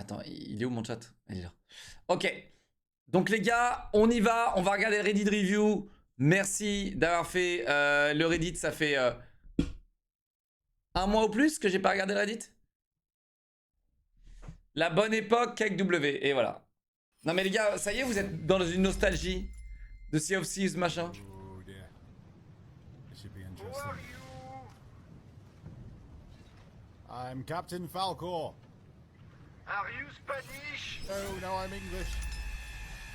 Attends, il est où mon chat? Il est là. Ok. Donc les gars, on y va. On va regarder le Reddit review. Merci d'avoir fait le Reddit. Ça fait un mois ou plus que j'ai pas regardé le Reddit. La bonne époque, Cake W. Et voilà. Non mais les gars, ça y est, vous êtes dans une nostalgie de Sea of Thieves, machin. Oh dear. This should be Who interesting. are you? I'm Captain Falcor. Are you Spanish? No, I'm English.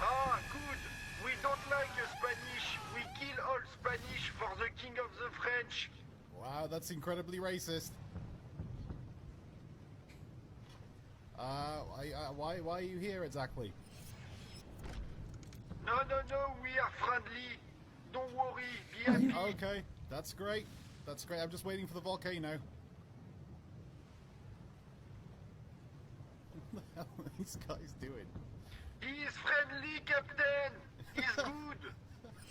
Ah, good. We don't like Spanish. We kill all Spanish for the king of the French. Wow, that's incredibly racist. Why are you here exactly? No, we are friendly. Don't worry, be happy. Okay, that's great. That's great. I'm just waiting for the volcano. What the hell are these guys doing? He is friendly, Captain. He's good.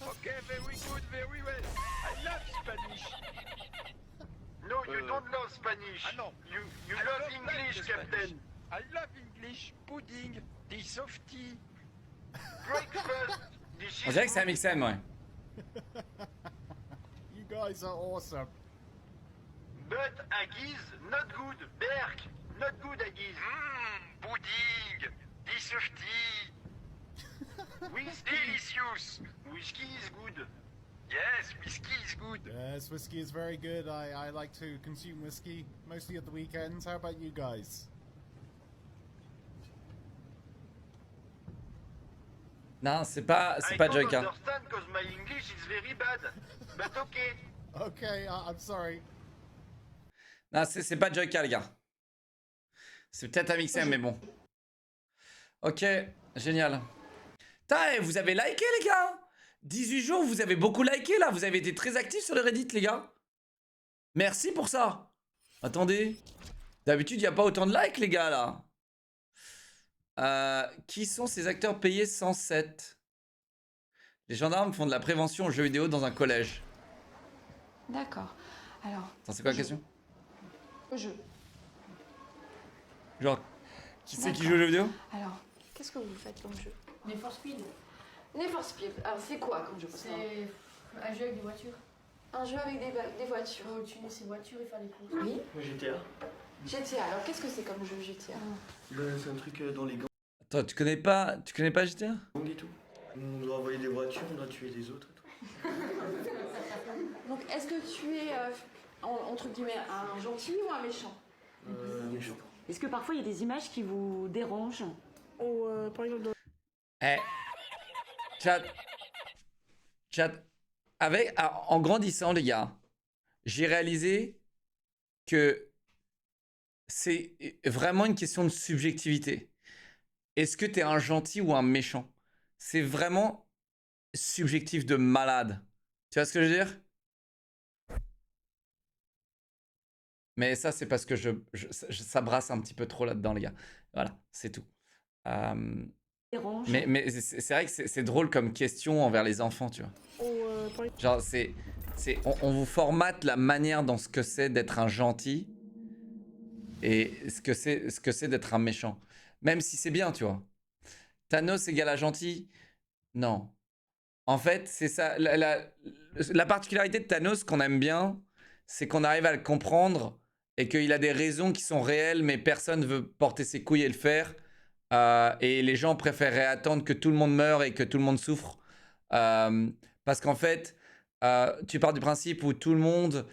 Okay, very good, very well. I love Spanish. No, you don't love Spanish. Ah, no. You I love don't English, like the Captain. Spanish. I love English, pudding, the softy. Breakfast. This On is dirait que c'est un good. mixem, ouais. You guys are awesome. But Aguiz, not good. Berk, not good, Aguiz. Pudding, the softy. Whiskey. Delicious. Whiskey is good. Yes, whiskey is good. Yes, whiskey is very good. I like to consume whiskey, mostly at the weekends. How about you guys? Non, c'est pas I Joy, don't hein. understand because my English is very bad. But okay. Okay, I'm sorry. Non, c'est pas Joyka, les gars. C'est peut-être un mixem, mais bon. Ok, génial. Putain, vous avez liké, les gars. 18 jours, vous avez beaucoup liké, là. Vous avez été très actifs sur le Reddit, les gars. Merci pour ça. Attendez. D'habitude, il n'y a pas autant de likes, les gars, là. Qui sont ces acteurs payés 107? Les gendarmes font de la prévention aux jeux vidéo dans un collège. D'accord. Alors, Attends, c'est quoi la question? au jeu. Genre, qui c'est qui D'accord. joue aux jeux vidéo? Alors, qu'est-ce que vous faites comme jeu? Need for Speed, Need for Speed. Alors, c'est quoi comme jeu? c'est un jeu avec des voitures. Un jeu avec des voitures. Il faut tuner ses voitures et faire des courses. Oui. GTA. GTA. Alors, qu'est-ce que c'est comme jeu GTA? C'est un truc dans les gangs Attends, tu connais pas GTA? et tout. On doit envoyer des voitures, on doit tuer les autres et tout. Donc, est-ce que tu es, entre guillemets, un gentil ou un méchant? Méchant. Est-ce que parfois il y a des images qui vous dérangent? Ou par exemple dans Eh, chat, en grandissant, les gars, j'ai réalisé que c'est vraiment une question de subjectivité. Est-ce que t'es un gentil ou un méchant? C'est vraiment subjectif de malade. Tu vois ce que je veux dire? Mais ça, c'est parce que ça brasse un petit peu trop là-dedans, les gars. Voilà, c'est tout. Dérange. Mais c'est vrai que c'est drôle comme question envers les enfants, tu vois. ou par exemple Genre, on vous formate la manière dans ce que c'est d'être un gentil et ce que c'est d'être un méchant. Même si c'est bien, tu vois. Thanos égale à gentil? Non. En fait, c'est ça. La particularité de Thanos qu'on aime bien, c'est qu'on arrive à le comprendre et qu'il a des raisons qui sont réelles, mais personne ne veut porter ses couilles et le faire. Et les gens préféreraient attendre que tout le monde meure et que tout le monde souffre. Parce qu'en fait, tu pars du principe où tout le monde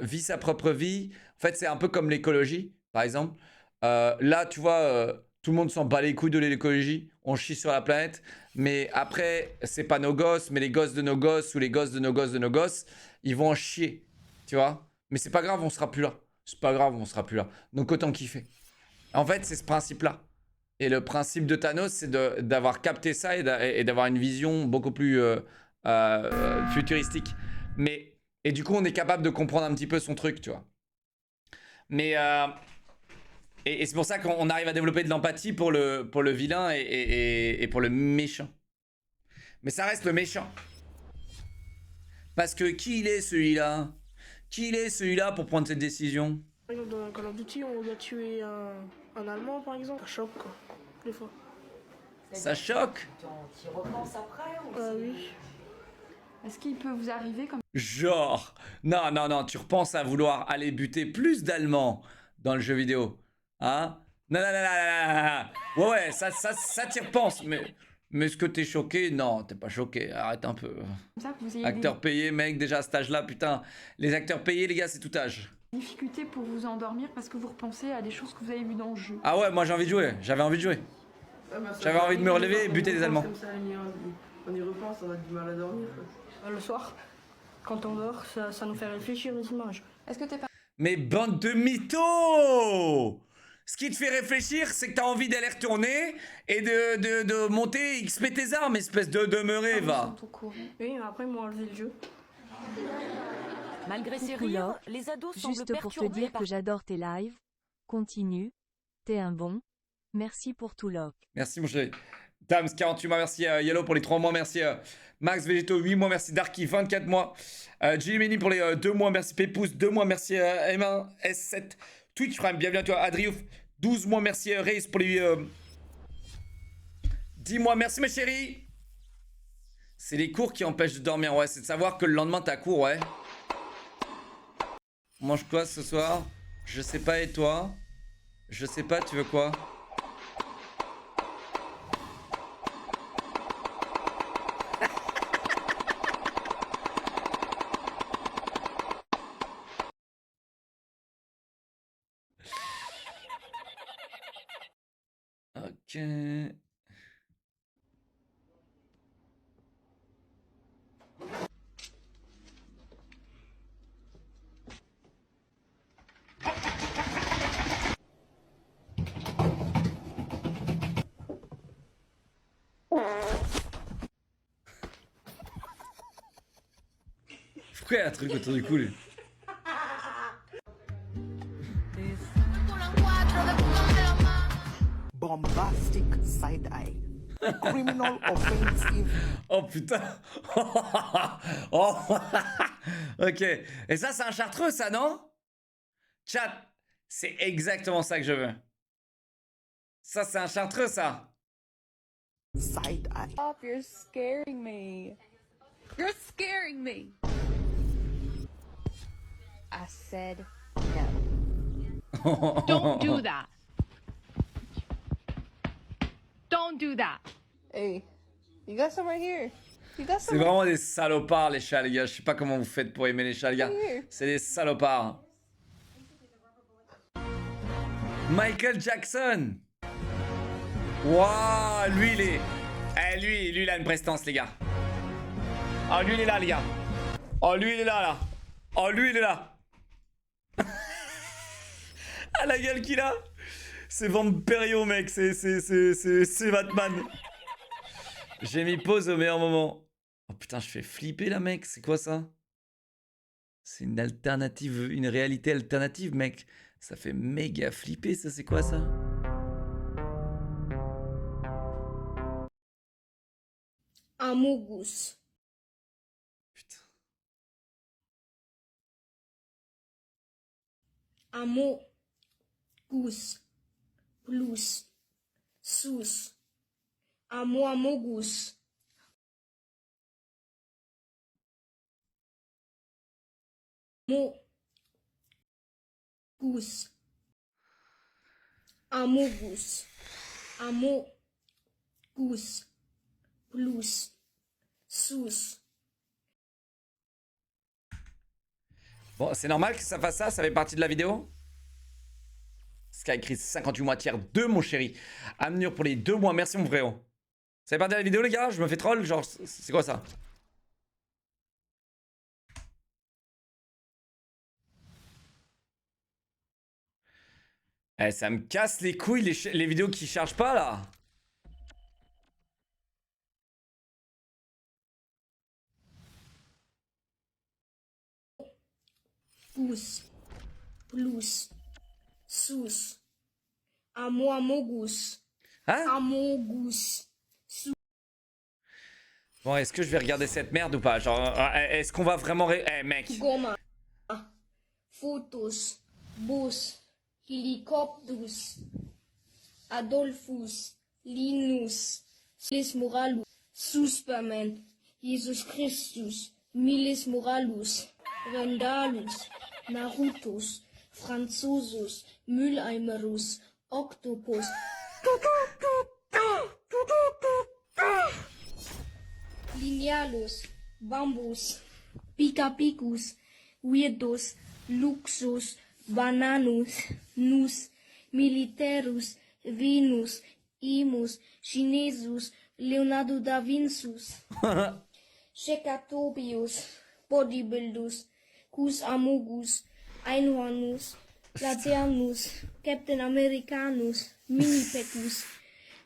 vit sa propre vie. En fait, c'est un peu comme l'écologie, par exemple. Là, tu vois, tout le monde s'en bat les couilles de l'écologie. On chie sur la planète. Mais après, c'est pas nos gosses, mais les gosses de nos gosses ou les gosses de nos gosses de nos gosses, ils vont en chier. Tu vois? Mais c'est pas grave, on sera plus là. C'est pas grave, on sera plus là. Donc autant kiffer. En fait, c'est ce principe-là. Et le principe de Thanos, c'est d'avoir capté ça et d'avoir une vision beaucoup plus futuristique. Et du coup, on est capable de comprendre un petit peu son truc, tu vois. Mais et c'est pour ça qu'on arrive à développer de l'empathie pour le vilain et pour le méchant. Mais ça reste le méchant. Parce que qui il est celui-là? Qui il est celui-là pour prendre cette décision? Par exemple, dans Call of Duty, on doit tuer un Allemand, par exemple. Ça choque, quoi. Des fois. Ça choque. Tu repenses après ou Oui. Est-ce qu'il peut vous arriver comme Genre, non, non, non, tu repenses à vouloir aller buter plus d'Allemands dans le jeu vidéo. Hein? Non, non, non, non, non, non, non. Ouais, ouais, ça t'y repenses. Mais est-ce que t'es choqué? Non, t'es pas choqué. Arrête un peu. ça que vous ayez Acteurs payés, mec, déjà à cet âge-là, putain. Les acteurs payés, les gars, c'est tout âge. des difficultés pour vous endormir parce que vous repensez à des choses que vous avez vues dans le jeu? Ah ouais, moi j'ai envie de jouer. J'avais envie de jouer. J'avais envie de me relever et buter des Allemands. Comme ça, on y repense, on a du mal à dormir. Le soir, quand on dort, ça nous fait réfléchir les images. Est-ce que t'es pas Mais bande de mythos! Ce qui te fait réfléchir, c'est que t'as envie d'aller retourner et de monter XP tes armes, espèce de demeurer, va. au courant? Oui, mais après, ils m'ont enlevé le jeu. Malgré ces Coucou, rires, Laure. les ados semblent Juste pour te perturbés dire par... que j'adore tes lives. Continue. T'es un bon. Merci pour tout, Locke. Merci mon chéri. Tams, 48 mois, merci Yellow pour les 3 mois, merci Max Vegeto, 8 mois, merci Darky, 24 mois. Jimmy pour les 2 mois, merci Pépouze, 2 mois, merci M1, S7, Twitch Prime, bienvenue à toi, Adriouf, 12 mois, merci Reis pour les 10 mois, merci mes chéris. C'est les cours qui empêchent de dormir, ouais, c'est de savoir que le lendemain t'as cours, ouais. On mange quoi ce soir? Je sais pas, et toi? Je sais pas, tu veux quoi? Ok. Pourquoi il y a un truc autour du cou, lui? Bombastic side eye. Criminal offensive. Oh putain. Oh. Ok. Et ça, c'est un chartreux, ça, non? Chat, c'est exactement ça que je veux. Ça, c'est un chartreux, ça. Side eye. Stop, you're scaring me. You're scaring me. I said no. Don't do that. Don't do that. Hey, you got some right here. You got C'est some. vraiment des salopards, les chats, les gars. Je sais pas comment vous faites pour aimer les chats, les gars. C'est des salopards. Michael Jackson. Waouh, lui, il est... Eh, lui, il a une prestance, les gars. Oh, lui, il est là, les gars. Oh, lui, il est là, là. Oh, lui, il est là. Ah, la gueule qu'il a. C'est Vampirio, mec. C'est Batman. J'ai mis pause au meilleur moment. Oh putain, je fais flipper là, mec. C'est quoi ça? C'est une alternative, une réalité alternative, mec. Ça fait méga flipper, ça. C'est quoi ça? Amogus. Putain. Amogus. Plus. Sus. Amogus. Amogus. Amogus. Amogus. Plus. Sus. Bon, c'est normal que ça fasse ça. Ça fait partie de la vidéo. Skycris 58 mois tiers 2, mon chéri. Amnur pour les 2 mois. Merci, mon frérot. Ça fait partie de la vidéo, les gars? Je me fais troll? Genre, c'est quoi ça? Eh, ça me casse les couilles, les vidéos qui chargent pas, là. Plus. Plus. Sus. Amogus. Hein? Amogus. Bon, est-ce que je vais regarder cette merde ou pas? Genre, est-ce qu'on va vraiment... Eh, mec. Goma. Photos. Bus, Helicopterus, Adolphus, Linus, Miles Moralus, Superman, Jesus Christus, Miles Moralus, Rendalus, Narutus, Franzosus, Mülleimerus, Octopus, Linealus, Bambus, Picapicus, Weirdos, Luxus, Bananus, Nus, Militerus, Venus, Imus, Chinesus, Leonardo da Vincius, Shekatobius, Bodybuildus, Cus Amogus, Einhornus, Laternus, Captain Americanus, Minipecus,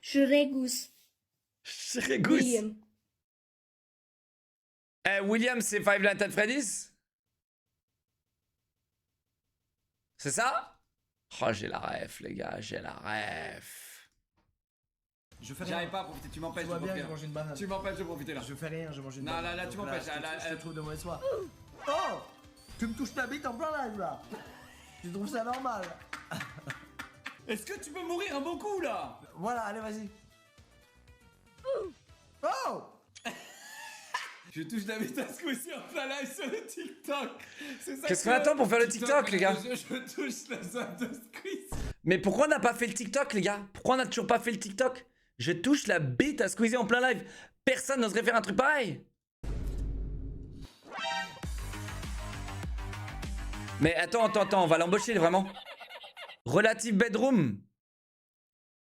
Schregus, William. William, c'est Five Nights at Freddy's? C'est ça? Oh, j'ai la ref, les gars, j'ai la ref. Je fais rien. J'arrive pas à profiter, tu m'empêches de bien, profiter. je mange une banane. Tu m'empêches de profiter là. Je fais rien, je mange une Non, banane. là, tu m'empêches. Je te trouve de mauvaise foi. Oh! Tu me touches ta bite en plein live là! Tu trouves ça normal? Est-ce que tu peux mourir un bon coup là? Voilà, allez, vas-y. Oh! Je touche la bite à ce coup-ci en plein live sur le TikTok. Qu'est-ce qu'on attend pour faire le TikTok, les gars? Je touche la zone de Squeezie. Mais pourquoi on n'a pas fait le TikTok, les gars? Pourquoi on n'a toujours pas fait le TikTok? Je touche la bite à Squeezie en plein live. Personne n'oserait faire un truc pareil. Mais attends, on va l'embaucher vraiment. Relative Bedroom.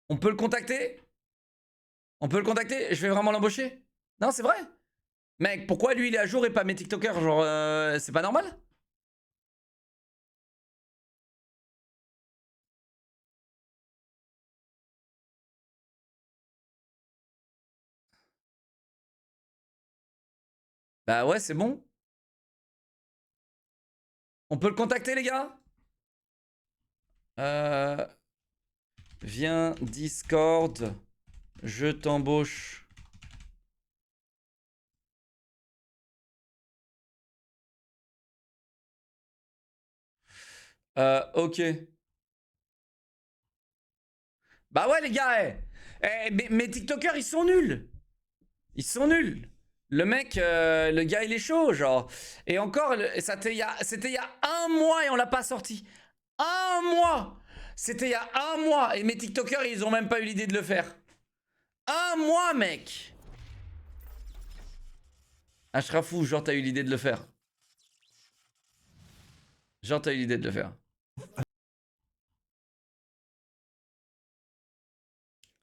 On peut le contacter? On peut le contacter? Je vais vraiment l'embaucher? Non, c'est vrai? Mec, pourquoi lui il est à jour et pas mes TikTokers? Genre, c'est pas normal? Bah ouais, c'est bon. On peut le contacter, les gars? Viens Discord. Je t'embauche. Ok. Bah ouais, les gars, mes TikTokers, ils sont nuls. Ils sont nuls. Le mec, le gars, il est chaud, genre. Et encore, c'était il y a un mois et on l'a pas sorti. Un mois. C'était il y a un mois. Et mes TikTokers, ils ont même pas eu l'idée de le faire. Un mois, mec. Ashrafou, genre, t'as eu l'idée de le faire. Genre, t'as eu l'idée de le faire.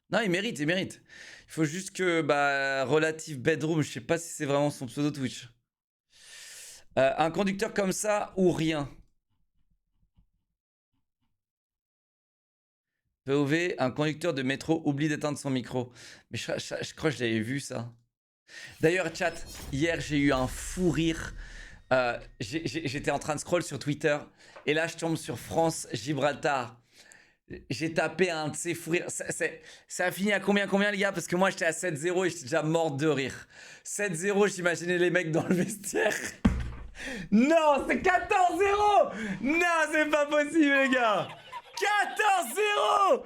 Non, il mérite, il mérite. Il faut juste que, bah, Relative Bedroom, je sais pas si c'est vraiment son pseudo Twitch. Un conducteur comme ça ou rien. POV, un conducteur de métro oublie d'éteindre son micro. Mais je crois que je l'avais vu ça. D'ailleurs, chat, hier j'ai eu un fou rire. J'étais en train de scroll sur Twitter et là je tombe sur France-Gibraltar. J'ai tapé un de ces fous rires. Ça a fini à combien les gars? Parce que moi j'étais à 7-0 et j'étais déjà mort de rire. 7-0, j'imaginais les mecs dans le vestiaire. Non, c'est 14-0. Non, c'est pas possible les gars. 14-0.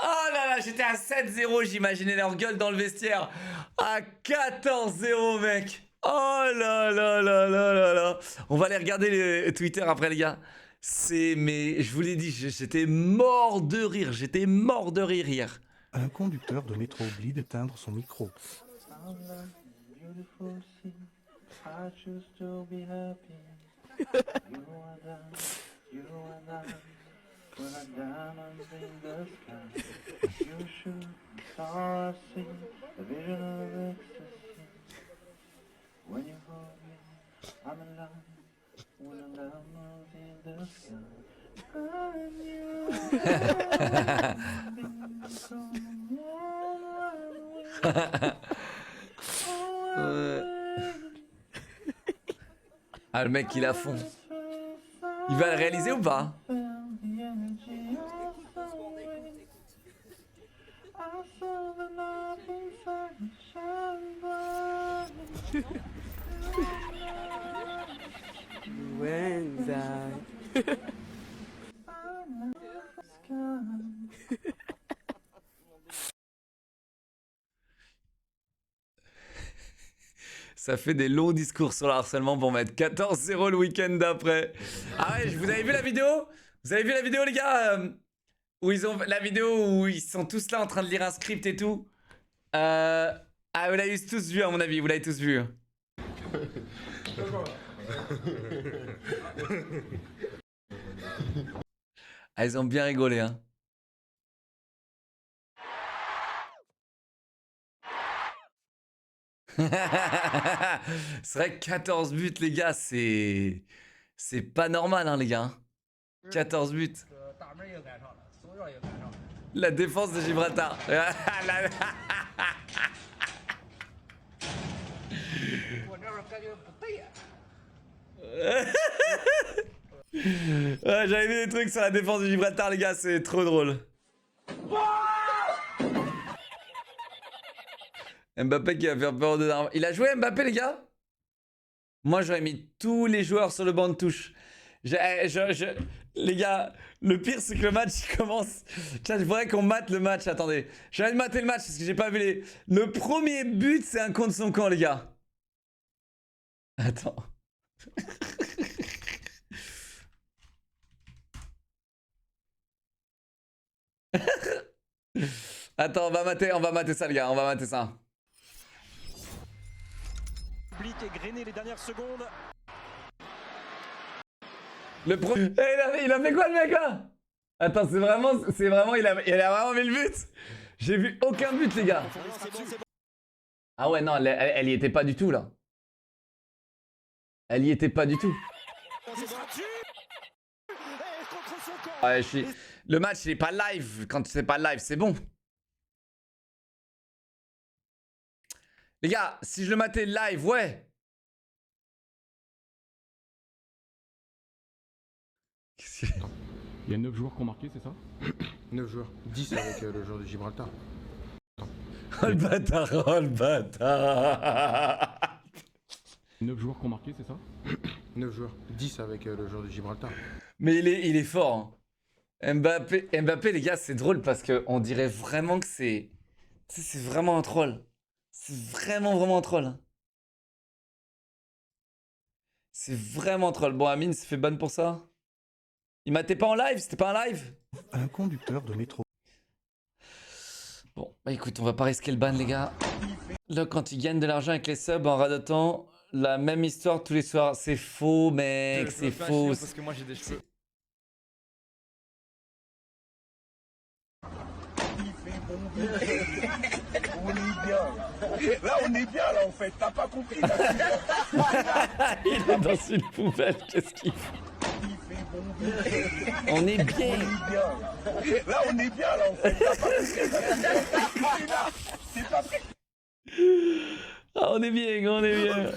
Oh là là, j'étais à 7-0, j'imaginais leur gueule dans le vestiaire. À 14-0 mec. Oh là là là là là là. On va aller regarder les Twitter après les gars. Mais je vous l'ai dit, j'étais mort de rire. J'étais mort de rire hier. Un conducteur de métro oublie d'éteindre son micro. Ah, le mec il est à fond. Il va le réaliser ou pas? Ça fait des longs discours sur le harcèlement pour mettre 14-0 le week-end d'après. Ah ouais, vous avez vu la vidéo? Vous avez vu la vidéo, les gars? Où ils ont la vidéo où ils sont tous là en train de lire un script et tout. Ah, vous l'avez tous vu, à mon avis, vous l'avez tous vu. Ah, ils ont bien rigolé, hein. C'est vrai que 14 buts, les gars, c'est pas normal, hein, les gars. 14 buts. La défense de Gibraltar. Ouais, j'avais vu des trucs sur la défense de Gibraltar, les gars, c'est trop drôle. Mbappé qui va faire peur de Darwin. Il a joué Mbappé, les gars? Moi, j'aurais mis tous les joueurs sur le banc de touche. Les gars, le pire, c'est que le match il commence. Tiens, je voudrais qu'on mate le match. Attendez. J'ai envie de mater le match parce que j'ai pas vu les. Le premier but, c'est un contre son camp, les gars. Attends. Attends, on va mater ça, les gars. On va mater ça. Égrené les dernières secondes. Le pro... il a fait quoi, le mec, là? Attends, c'est vraiment, il a vraiment mis le but. J'ai vu aucun but, les gars. Ah ouais, non, elle y était pas du tout, là. Elle y était pas du tout. Ouais, le match, il est pas live. Quand c'est pas live, c'est bon. Les gars, si je le matais live, ouais. Il y a 9 joueurs qui ont marqué, c'est ça? 9 joueurs. 10 avec le joueur de Gibraltar. Oh le bâtard, oh le bâtard. 9 joueurs qui ont marqué, c'est ça? 9 joueurs. 10 avec le joueur de Gibraltar. Mais il est fort. Hein. Mbappé, les gars, c'est drôle parce qu'on dirait vraiment que c'est... C'est vraiment un troll. C'est vraiment un troll. C'est vraiment un troll. Bon, Amine s'est fait ban pour ça. Il matait pas en live, c'était pas un live. Un conducteur de métro. Bon, bah écoute, on va pas risquer le ban, les gars. Là, quand ils gagnent de l'argent avec les subs en radotant, la même histoire tous les soirs. C'est faux, mec, c'est faux. Parce que moi j'ai des cheveux. On est bien. Là, on est bien, là, en fait. T'as pas compris. Il est dans une poubelle, qu'est-ce qu'il fait? On est bien. Là, on est bien, là, en fait. T'as pas compris. C'est pas vrai. Ah, on est bien.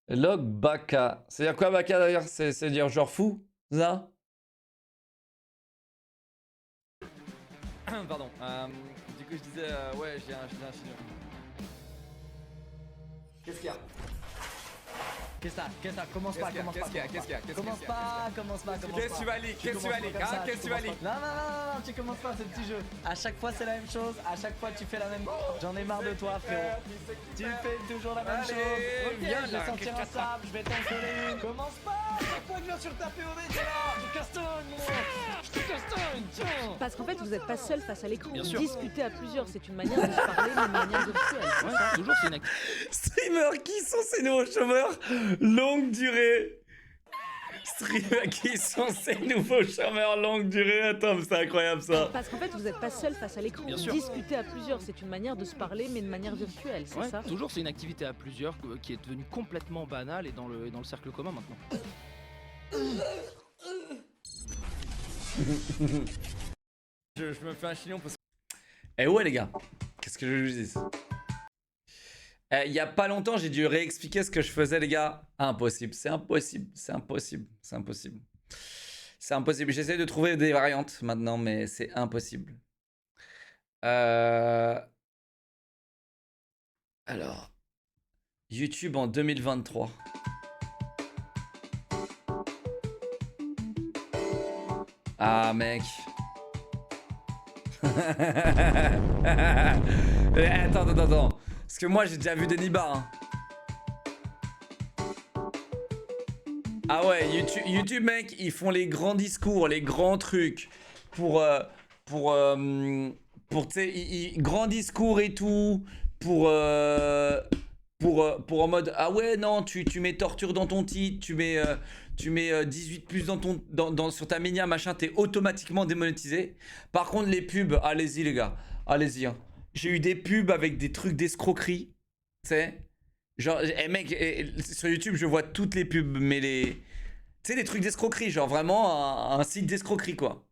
Log Baka. C'est-à-dire quoi, Baka, d'ailleurs? C'est-à-dire genre fou, ça? Pardon. Du coup, je disais, ouais, j'ai un chignon. Qu'est-ce qu'il y a? Qu'est-ce qu'il y a? Commence pas. Qu'est-ce que tu vas leak? Non, tu commences pas ce petit jeu. À chaque fois, c'est la même chose. À chaque fois, tu fais la même. J'en ai marre de toi, frérot. Tu fais toujours la même chose. Ok, je vais sentir un sable, je vais t'encoller. Commence pas. Chaque fois que je viens sur ta POV, t'es là. Je castagne, moi. Je te castagne, tiens. Parce qu'en fait, vous n'êtes pas seul face à l'écran. Bien sûr. Discuter à plusieurs, c'est une manière de se parler, mais une manière virtuelle. C'est ça Toujours, c'est une Streamers qui sont ces nouveaux chômeurs longue durée. Streamers qui sont ces nouveaux chômeurs longue durée. Attends, mais c'est incroyable ça. Parce qu'en fait, vous n'êtes pas seul face à l'écran. Bien sûr. Discuter à plusieurs, c'est une manière de se parler, mais une manière virtuelle. C'est ça toujours, c'est une activité à plusieurs qui est devenue complètement banale et dans le cercle commun maintenant. je me fais un chignon parce que... Eh ouais, les gars. Qu'est-ce que je vous dis? Il y a pas longtemps, j'ai dû réexpliquer ce que je faisais, les gars. Impossible, c'est impossible. J'essaie de trouver des variantes maintenant, mais c'est impossible. Alors, YouTube en 2023. Ah, mec. Attends. Parce que moi, j'ai déjà vu des Nibar. Hein. Ah ouais, YouTube, mec, ils font les grands discours, les grands trucs. Pour tu sais, grands discours et tout. Pour en mode, ah ouais, non, tu mets torture dans ton titre, tu mets 18 plus sur ta ménia, machin, t'es automatiquement démonétisé. Par contre, les pubs, allez-y, les gars, allez-y. Hein. J'ai eu des pubs avec des trucs d'escroquerie, tu sais. Genre, mec, sur YouTube, je vois toutes les pubs, mais tu sais, des trucs d'escroquerie, genre vraiment un site d'escroquerie, quoi.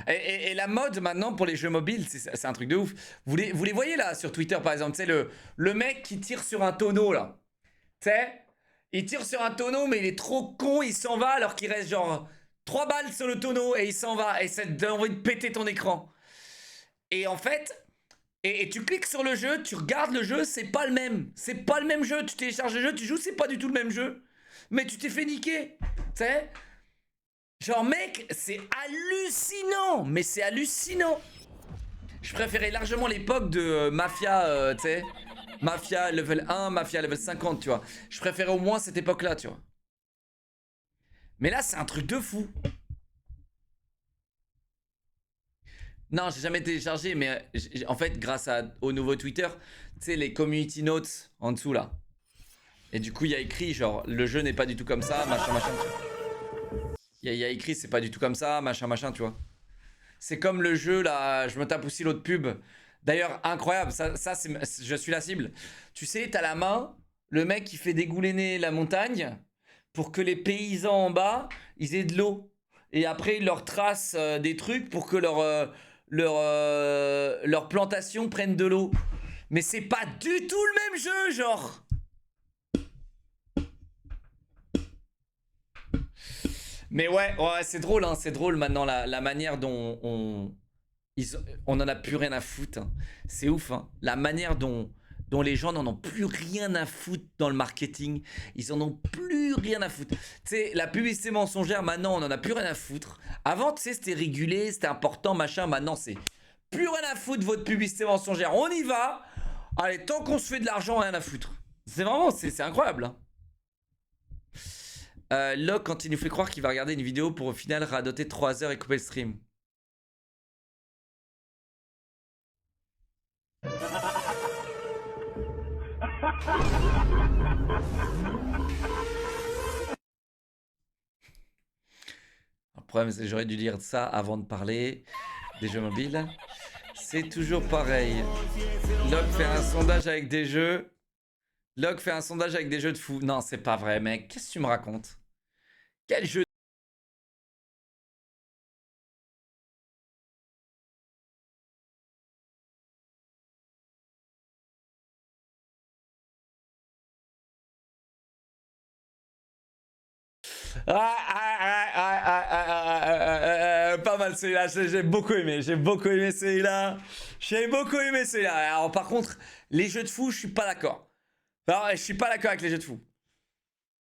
et la mode maintenant pour les jeux mobiles, c'est un truc de ouf. Vous les voyez là sur Twitter par exemple, tu sais, le mec qui tire sur un tonneau là. Tu sais, il tire sur un tonneau mais il est trop con, il s'en va alors qu'il reste genre 3 balles sur le tonneau et il s'en va et ça te donne envie de péter ton écran. Et en fait, et tu cliques sur le jeu, tu regardes le jeu, c'est pas le même. C'est pas le même jeu, tu télécharges le jeu, tu joues, c'est pas du tout le même jeu. Mais tu t'es fait niquer. Tu sais. Genre mec, c'est hallucinant. Mais c'est hallucinant. Je préférais largement l'époque de Mafia, tu sais. Mafia level 1, Mafia level 50, tu vois. Je préférais au moins cette époque-là, tu vois. Mais là, c'est un truc de fou. Non, j'ai jamais téléchargé, mais en fait, grâce au nouveau Twitter, tu sais, les community notes en dessous, là. Et du coup, il y a écrit, genre, le jeu n'est pas du tout comme ça, machin, machin, tu vois. Il y a écrit, c'est pas du tout comme ça, machin, machin, tu vois. C'est comme le jeu, là, je me tape aussi l'autre pub. D'ailleurs, incroyable, ça je suis la cible. Tu sais, t'as la main, le mec qui fait dégouliner la montagne pour que les paysans en bas, ils aient de l'eau. Et après, ils leur tracent des trucs pour que leur plantation prenne de l'eau. Mais c'est pas du tout le même jeu, genre. Mais ouais, c'est drôle, hein, c'est drôle maintenant la manière dont on en a plus rien à foutre. Hein. C'est ouf, hein. La manière dont les gens n'en ont plus rien à foutre dans le marketing. Ils en ont plus rien à foutre. Tu sais, la publicité mensongère, maintenant, on en a plus rien à foutre. Avant, tu sais, c'était régulé, c'était important, machin. Maintenant, c'est plus rien à foutre votre publicité mensongère. On y va. Allez, tant qu'on se fait de l'argent, rien à foutre. C'est vraiment, c'est incroyable. Hein. Locke, quand il nous fait croire qu'il va regarder une vidéo pour au final radoter 3 heures et couper le stream. Le problème, c'est que j'aurais dû lire ça avant de parler des jeux mobiles. C'est toujours pareil. Locke fait un sondage avec des jeux. Locke fait un sondage avec des jeux de fou. Non, c'est pas vrai, mec. Qu'est-ce que tu me racontes? Quel jeu? Pas mal celui-là, j'ai beaucoup aimé celui-là. J'ai beaucoup aimé celui-là. Alors par contre, les jeux de fou, je suis pas d'accord. Alors, je suis pas d'accord avec les jeux de fou.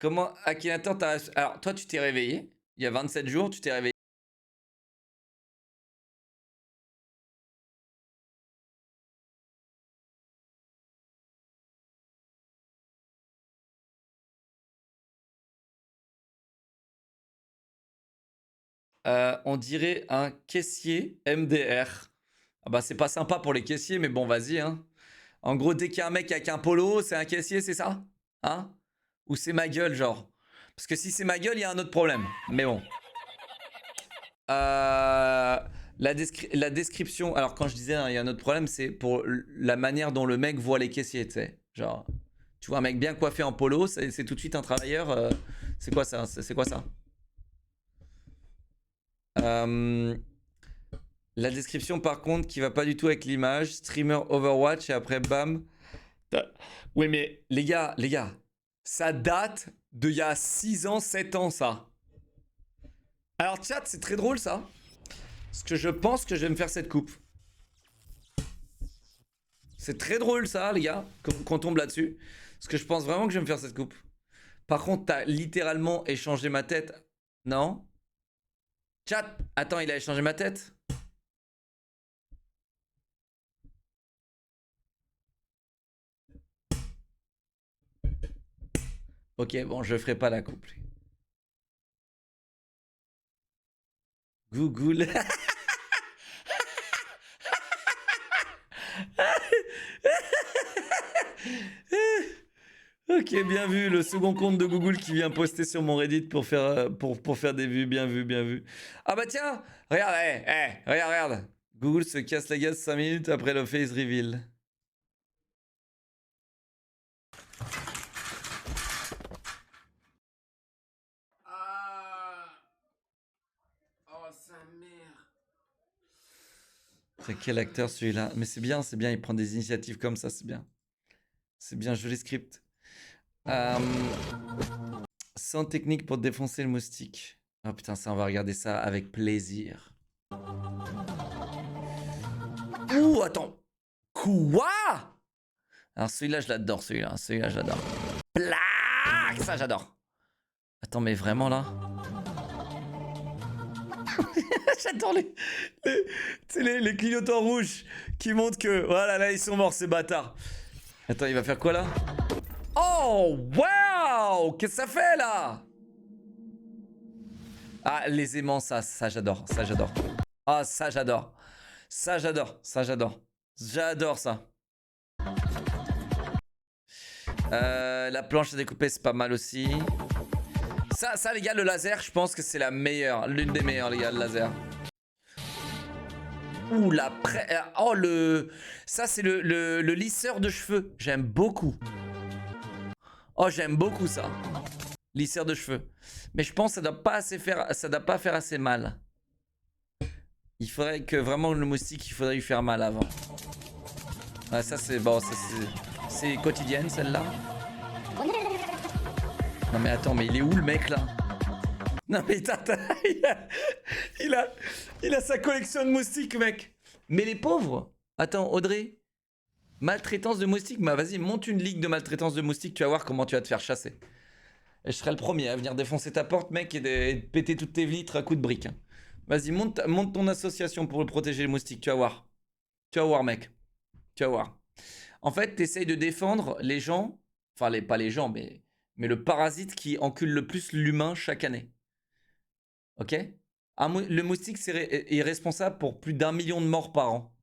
Comment, Akinator, alors toi tu t'es réveillé, il y a 27 jours, tu t'es réveillé. On dirait un caissier MDR. Ah bah c'est pas sympa pour les caissiers, mais bon vas-y hein. En gros dès qu'il y a un mec avec un polo, c'est un caissier, c'est ça? Hein? Ou c'est ma gueule genre? Parce que si c'est ma gueule, il y a un autre problème. Mais bon. La description, alors quand je disais hein, il y a un autre problème, c'est pour la manière dont le mec voit les caissiers, tu sais. Genre, tu vois un mec bien coiffé en polo, c'est tout de suite un travailleur. C'est quoi ça? C'est quoi ça? La description par contre qui va pas du tout avec l'image. Streamer Overwatch et après bam. Oui mais les gars, ça date de il y a 6 ans, 7 ans ça. Alors chat, c'est très drôle ça. Parce que je pense que je vais me faire cette coupe. C'est très drôle ça les gars, qu'on tombe là-dessus. Parce que je pense vraiment que je vais me faire cette coupe. Par contre, t'as littéralement échangé ma tête. Non? Chat, attends, il a échangé ma tête? Ok, bon, je ferai pas la couple. Google. Ok, bien vu, le second compte de Google qui vient poster sur mon Reddit pour faire, pour faire des vues, bien vu, bien vu. Ah bah tiens, regarde, regarde. Google se casse la gueule 5 minutes après le face reveal. Oh, sa mère. C'est quel acteur celui-là? Mais c'est bien, il prend des initiatives comme ça, c'est bien. C'est bien, joli script. Sans technique pour défoncer le moustique. Oh putain, ça, on va regarder ça avec plaisir. Ouh, attends. Quoi? Alors celui-là, je l'adore, celui-là, je l'adore. Plaque, ça, j'adore. Attends, mais vraiment là? J'adore les clignotants rouges qui montrent que... Voilà, là, ils sont morts, ces bâtards. Attends, il va faire quoi, là? Oh, wow! Qu'est-ce que ça fait, là? Ah, les aimants, ça j'adore, ça, j'adore. Ah, ça, j'adore. Ça, j'adore, ça, j'adore. J'adore ça. La planche à découper, c'est pas mal aussi. Ça, les gars, le laser, je pense que c'est la meilleure. L'une des meilleures, les gars, le laser. Ouh, oh, ça, c'est le lisseur de cheveux. J'aime beaucoup. Oh, j'aime beaucoup ça. Lisseur de cheveux. Mais je pense que ça doit pas faire assez mal. Il faudrait que vraiment le moustique, il faudrait lui faire mal avant. Ouais, ça, c'est bon, c'est quotidienne, celle-là. Non mais attends, mais il est où le mec là? Non mais il a sa collection de moustiques, mec. Mais les pauvres. Attends, Audrey. Maltraitance de moustiques. Bah vas-y, monte une ligue de maltraitance de moustiques, tu vas voir comment tu vas te faire chasser. Et je serai le premier à venir défoncer ta porte, mec, et de péter toutes tes vitres à coups de briques. Vas-y, monte ton association pour protéger les moustiques, tu vas voir. Tu vas voir, mec. Tu vas voir. En fait, t'essayes de défendre les gens, enfin pas les gens, mais le parasite qui encule le plus l'humain chaque année. Ok? Le moustique est responsable pour plus d'1 million de morts par an.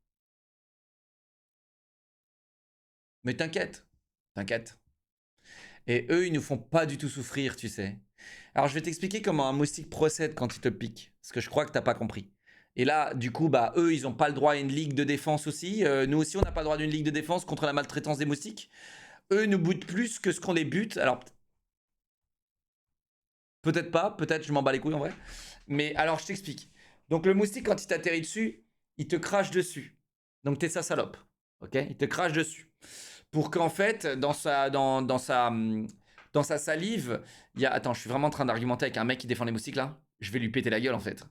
Mais t'inquiète. T'inquiète. Et eux, ils nous font pas du tout souffrir, tu sais. Alors, je vais t'expliquer comment un moustique procède quand il te pique. Parce que je crois que t'as pas compris. Et là, du coup, bah, eux, ils ont pas le droit à une ligue de défense aussi. Nous aussi, on n'a pas le droit d'une ligue de défense contre la maltraitance des moustiques. Eux nous butent plus que ce qu'on les bute. Alors, peut-être pas. Peut-être, je m'en bats les couilles en vrai. Mais alors, je t'explique. Donc, le moustique, quand il t'atterrit dessus, il te crache dessus. Donc, t'es sa salope. Ok? Il te crache dessus. Pour qu'en fait, dans sa salive, il y a... Attends, je suis vraiment en train d'argumenter avec un mec qui défend les moustiques, là. Je vais lui péter la gueule, en fait.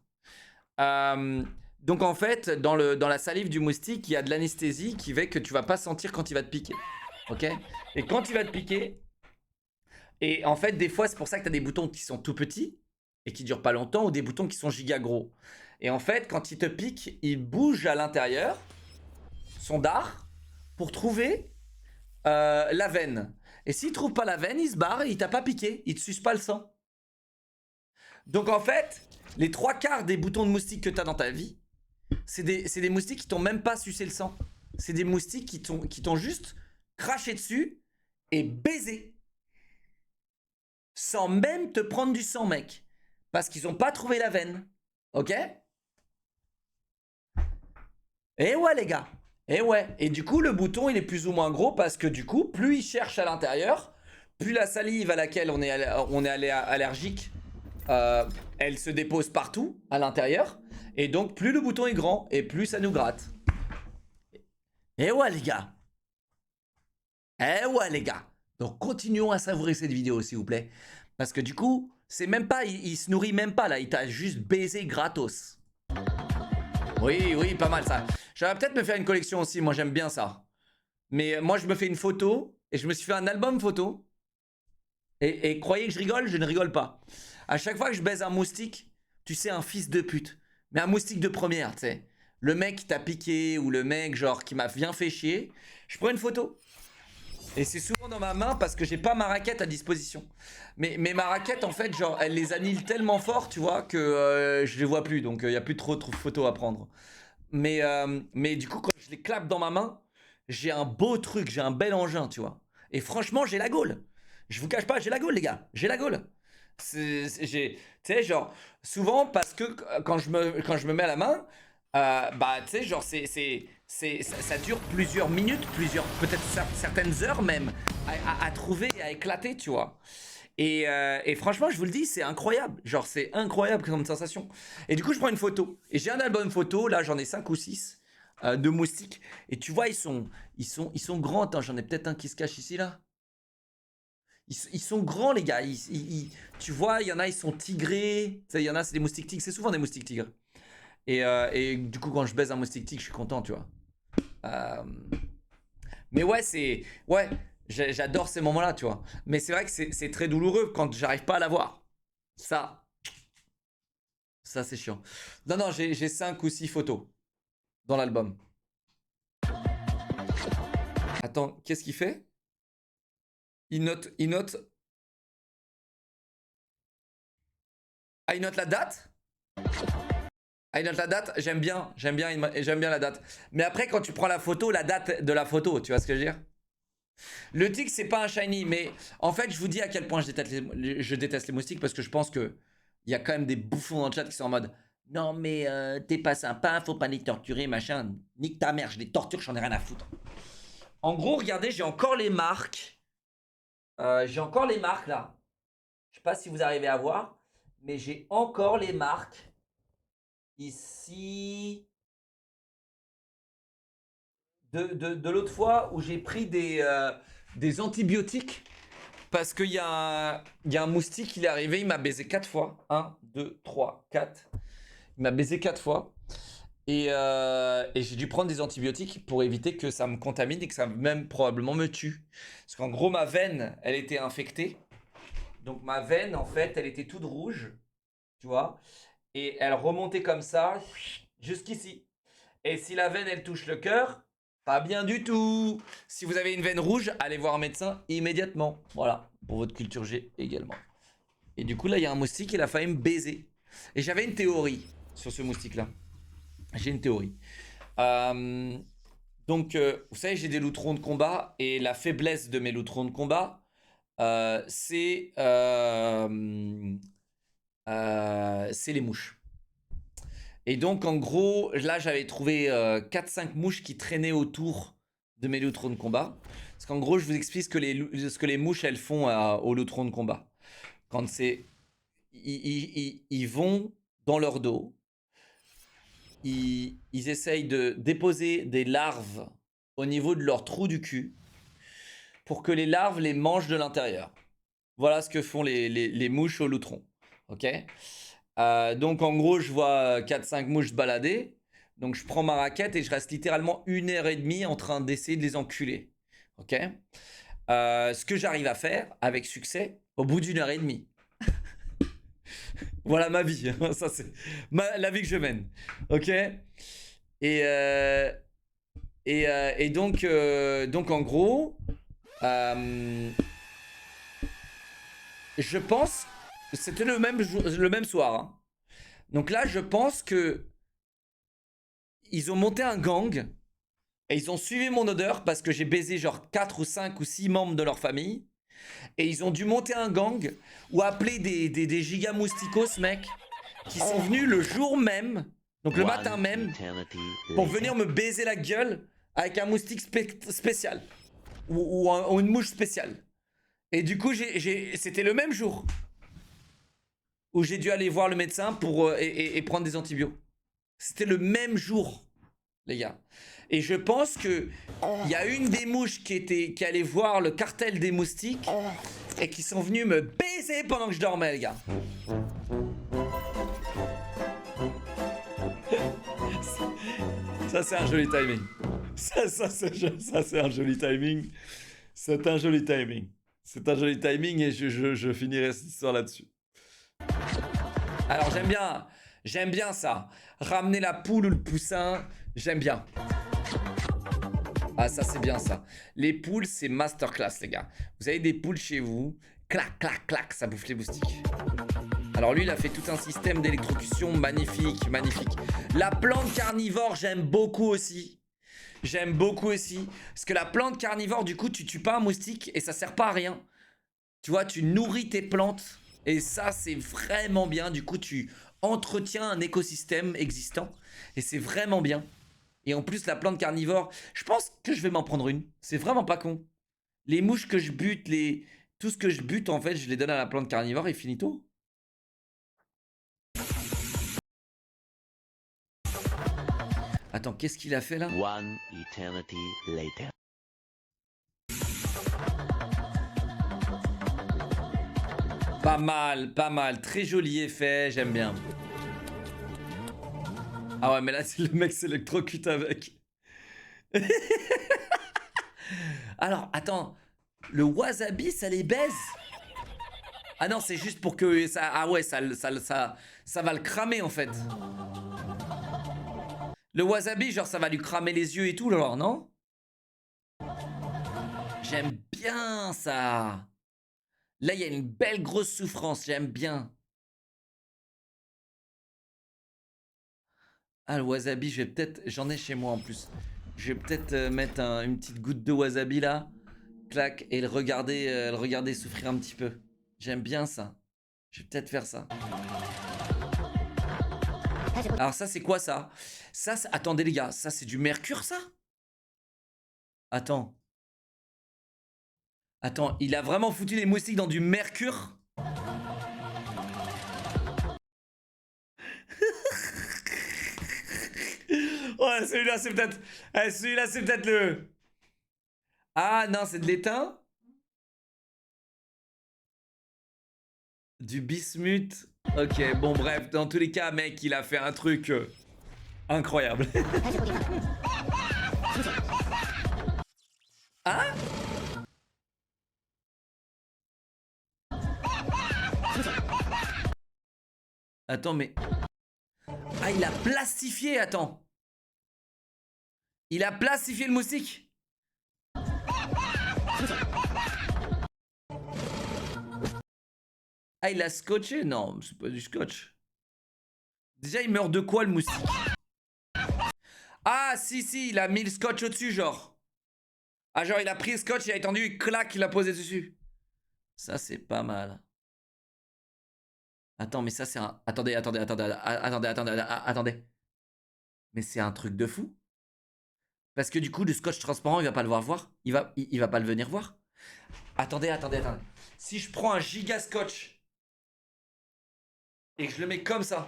Donc, en fait, dans la salive du moustique, il y a de l'anesthésie qui fait que tu vas pas sentir quand il va te piquer. Ok? Et quand il va te piquer... Et en fait, des fois, c'est pour ça que tu as des boutons qui sont tout petits et qui durent pas longtemps, ou des boutons qui sont giga gros. Et en fait, quand il te pique, il bouge à l'intérieur, son dard, pour trouver la veine. Et s'il trouve pas la veine, il se barre et il t'a pas piqué. Il te suce pas le sang. Donc en fait, les 3/4 des boutons de moustiques que tu as dans ta vie, c'est des moustiques qui t'ont même pas sucé le sang. C'est des moustiques qui t'ont juste craché dessus et baisé. Sans même te prendre du sang, mec. Parce qu'ils ont pas trouvé la veine. Ok? Et ouais, les gars. Et ouais. Et du coup, le bouton, il est plus ou moins gros parce que du coup, plus il cherche à l'intérieur, plus la salive à laquelle on est allergique, elle se dépose partout à l'intérieur. Et donc, plus le bouton est grand et plus ça nous gratte. Et ouais, les gars. Et ouais, les gars. Donc, continuons à savourer cette vidéo, s'il vous plaît. Parce que du coup, c'est même pas... Il se nourrit même pas, là. Il t'a juste baisé gratos. Oui, oui, pas mal, ça. Je vais peut-être me faire une collection aussi. Moi, j'aime bien ça. Mais moi, je me fais une photo. Et je me suis fait un album photo. Et croyez que je rigole, je ne rigole pas. À chaque fois que je baise un moustique, tu sais, un fils de pute. Mais un moustique de première, tu sais. Le mec qui t'a piqué ou le mec, genre, qui m'a bien fait chier. Je prends une photo. Et c'est souvent dans ma main parce que j'ai pas ma raquette à disposition. Mais ma raquette, en fait, genre, elle les annule tellement fort, tu vois, que je les vois plus. Donc, il y a plus trop de photos à prendre. Mais du coup, quand je les clappe dans ma main, j'ai un beau truc, j'ai un bel engin, tu vois. Et franchement, j'ai la gaule. Je vous cache pas, j'ai la gaule, les gars. J'ai la gaule. Tu sais, genre, souvent, parce que quand je me mets à la main, bah, tu sais, genre, ça dure plusieurs minutes, peut-être certaines heures même, à trouver et à éclater, tu vois. Et franchement, je vous le dis, c'est incroyable. Genre, c'est incroyable comme sensation. Et du coup, je prends une photo. Et j'ai un album photo, là, j'en ai 5 ou 6 de moustiques. Et tu vois, ils sont grands. Attends, j'en ai peut-être un qui se cache ici, là. Ils sont grands, les gars. Tu vois, il y en a, ils sont tigrés. Tu sais, il y en a, c'est des moustiques tigres. C'est souvent des moustiques tigres. Et du coup, quand je baise un moustique tigre, je suis content, tu vois. Mais ouais, j'adore ces moments-là, tu vois. Mais c'est vrai que c'est très douloureux quand j'arrive pas à l'avoir. Ça, c'est chiant. Non, j'ai 5 ou 6 photos dans l'album. Attends, qu'est-ce qu'il fait? Il note... Ah, il note la date? Ah, il note la date? J'aime bien la date. Mais après, quand tu prends la photo, la date de la photo, tu vois ce que je veux dire? Le tic, c'est pas un shiny, mais en fait, je vous dis à quel point je déteste les moustiques, parce que je pense que il y a quand même des bouffons dans le chat qui sont en mode non, mais t'es pas sympa, faut pas les torturer, machin. Nique ta mère, je les torture, j'en ai rien à foutre. En gros, regardez, j'ai encore les marques. Là. Je sais pas si vous arrivez à voir, mais j'ai encore les marques. Ici. De l'autre fois où j'ai pris des antibiotiques parce qu'il y a un moustique, il est arrivé, il m'a baisé 4 fois. 1, 2, 3, 4. Il m'a baisé 4 fois. Et j'ai dû prendre des antibiotiques pour éviter que ça me contamine et que ça même probablement me tue. Parce qu'en gros, ma veine, elle était infectée. Donc ma veine, en fait, elle était toute rouge. Tu vois. Et elle remontait comme ça jusqu'ici. Et si la veine, elle touche le cœur... Pas bien du tout. Si vous avez une veine rouge, allez voir un médecin immédiatement. Voilà, pour votre culture G également. Et du coup, là, il y a un moustique, il a failli me baiser. Et j'avais une théorie sur ce moustique-là. J'ai une théorie. Donc, vous savez, j'ai des loutrons de combat. Et la faiblesse de mes loutrons de combat, c'est les mouches. Et donc, en gros, là, j'avais trouvé 4-5 mouches qui traînaient autour de mes loutrons de combat. Parce qu'en gros, je vous explique ce que les mouches, elles font aux loutrons de combat. Quand c'est... Ils vont dans leur dos. Ils essayent de déposer des larves au niveau de leur trou du cul pour que les larves les mangent de l'intérieur. Voilà ce que font les mouches aux loutrons. Ok ? Donc en gros je vois 4-5 mouches se balader. Donc je prends ma raquette et je reste littéralement 1h30 en train d'essayer de les enculer. Ok. Ce que j'arrive à faire avec succès au bout d'1h30. Voilà ma vie. Ça c'est la vie que je mène. Ok. Et donc en gros je pense... C'était le même soir. Hein. Donc là, je pense que ils ont monté un gang et ils ont suivi mon odeur parce que j'ai baisé genre 4 ou 5 ou 6 membres de leur famille. Et ils ont dû monter un gang ou appeler des giga mousticos, mec, qui sont venus le jour même, donc le matin même, pour venir me baiser la gueule avec un moustique spécial ou une mouche spéciale. Et du coup, c'était le même jour où j'ai dû aller voir le médecin pour et prendre des antibiotiques. C'était le même jour, les gars. Et je pense que il y a une des mouches qui allait voir le cartel des moustiques et qui sont venus me baiser pendant que je dormais, les gars. Ça c'est un joli timing. Ça c'est un joli timing. C'est un joli timing. C'est un joli timing et je finirai cette histoire là-dessus. Alors j'aime bien ça. Ramener la poule ou le poussin, j'aime bien. Ah, ça, c'est bien, ça. Les poules, c'est masterclass, les gars. Vous avez des poules chez vous. Clac, clac, clac, ça bouffe les moustiques. Alors lui, il a fait tout un système d'électrocution magnifique, magnifique. La plante carnivore, j'aime beaucoup aussi. J'aime beaucoup aussi. Parce que la plante carnivore, du coup, tu tues pas un moustique et ça sert pas à rien. Tu vois, tu nourris tes plantes. Et ça, c'est vraiment bien. Du coup, tu entretiens un écosystème existant. Et c'est vraiment bien. Et en plus, la plante carnivore, je pense que je vais m'en prendre une. C'est vraiment pas con. Les mouches que je bute, tout ce que je bute, en fait, je les donne à la plante carnivore et finito. Attends, qu'est-ce qu'il a fait là? One eternity later. Pas mal, pas mal. Très joli effet, j'aime bien. Ah ouais, mais là, le mec s'électrocute avec. Alors, attends. Le wasabi, ça les baise? Ah non, c'est juste pour que ça... Ah ouais, ça va le cramer, en fait. Le wasabi, genre, ça va lui cramer les yeux et tout, alors, non? J'aime bien ça. Là, il y a une belle grosse souffrance, j'aime bien. Ah, le wasabi, je vais peut-être... J'en ai chez moi, en plus. Je vais peut-être mettre une petite goutte de wasabi, là. Clac, et le regarder souffrir un petit peu. J'aime bien ça. Je vais peut-être faire ça. Alors ça, c'est quoi ça? Ça, attendez les gars, ça c'est du mercure ça? Attends. Attends, il a vraiment foutu les moustiques dans du mercure? Ouais, celui-là c'est peut-être... celui-là c'est peut-être le... Ah non, c'est de l'étain? Du bismuth? Ok, bon bref, dans tous les cas, mec, il a fait un truc incroyable. Hein? Attends, mais... Ah, il a plastifié, attends. Il a plastifié le moustique. Ah, il a scotché? Non, c'est pas du scotch. Déjà, il meurt de quoi, le moustique? Ah, si, il a mis le scotch au-dessus, genre. Ah, genre, il a pris le scotch, il a étendu, et clac, il l'a posé dessus. Ça, c'est pas mal. Attends, mais ça, c'est un... Attendez. Mais c'est un truc de fou. Parce que du coup, le scotch transparent, il va pas le voir. Il va pas le venir voir. Attendez. Si je prends un giga scotch et que je le mets comme ça,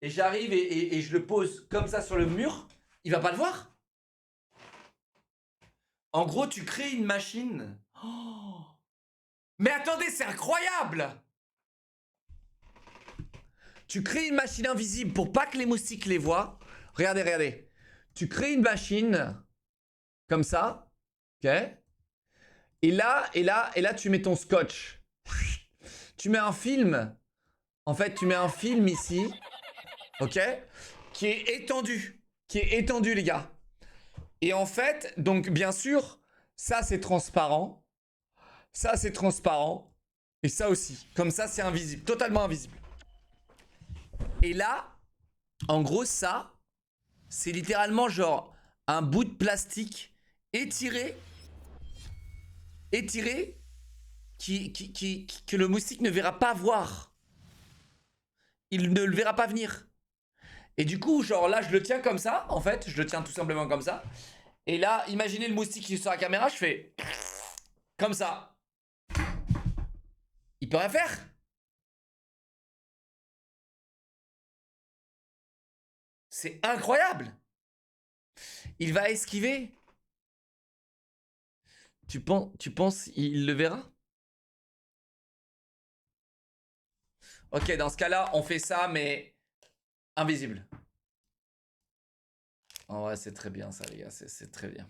et j'arrive et je le pose comme ça sur le mur, il va pas le voir. En gros, tu crées une machine. Oh, mais attendez, c'est incroyable! Tu crées une machine invisible pour pas que les moustiques les voient. Regardez. Tu crées une machine comme ça, ok? Et là, tu mets ton scotch. Tu mets un film. En fait, tu mets un film ici, ok? Qui est étendu, les gars. Et en fait, donc bien sûr, ça c'est transparent. Ça c'est transparent. Et ça aussi. Comme ça, c'est invisible, totalement invisible. Et là, en gros, ça, c'est littéralement genre un bout de plastique étiré, que le moustique ne verra pas voir. Il ne le verra pas venir. Et du coup, genre là, je le tiens comme ça, en fait. Je le tiens tout simplement comme ça. Et là, imaginez le moustique qui est sur la caméra, je fais comme ça. Il peut rien faire. C'est incroyable. Il va esquiver. Tu penses il le verra? Ok, dans ce cas-là, on fait ça, mais invisible. Oh ouais, c'est très bien ça, les gars. C'est très bien.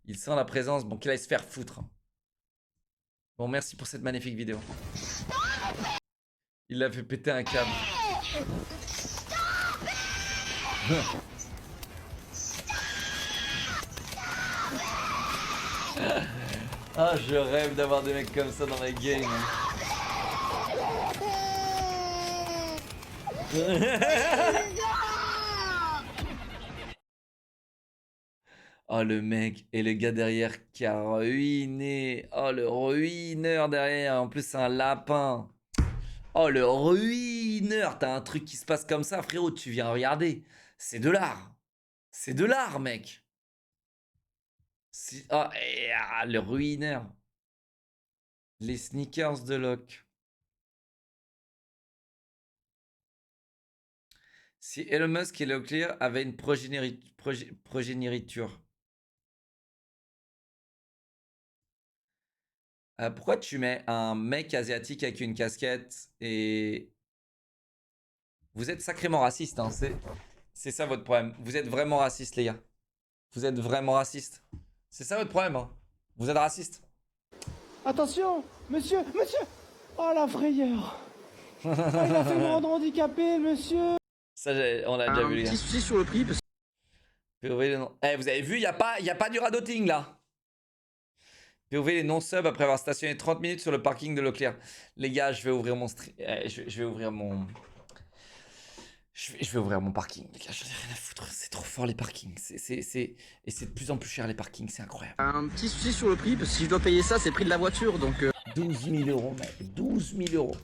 Il sent la présence. Bon, qu'il aille se faire foutre. Bon, merci pour cette magnifique vidéo. Il l'a fait péter un câble. Ah, je rêve d'avoir des mecs comme ça dans ma game. Oh, le mec et le gars derrière qui a ruiné. Oh, le ruineur derrière. En plus, c'est un lapin. Oh, le ruineur. T'as un truc qui se passe comme ça, frérot. Tu viens regarder. C'est de l'art. C'est de l'art, mec. Oh, le ruineur. Les sneakers de Locke. Si Elon Musk et Leclerc avaient une progéniture. Pourquoi tu mets un mec asiatique avec une casquette et... Vous êtes sacrément raciste, hein. C'est ça votre problème. Vous êtes vraiment raciste, les gars. Vous êtes vraiment raciste. C'est ça votre problème, hein. Vous êtes raciste. Attention, monsieur. Oh la frayeur. Il a fait me rendre handicapé, monsieur. Ça, on l'a déjà vu, les gars. Petit souci sur le prix parce POV les noms. Vous avez vu, il n'y a pas du radoting là. POV les non-subs après avoir stationné 30 minutes sur le parking de Leclerc. Les gars, je vais ouvrir mon stream. Je vais ouvrir mon. Je vais ouvrir mon parking. Les gars, j'en ai rien à foutre. C'est trop fort les parkings. Et c'est de plus en plus cher les parkings. C'est incroyable. un petit souci sur le prix parce que si je dois payer ça, c'est le prix de la voiture donc. 12 000 euros, mec. 12 000 euros.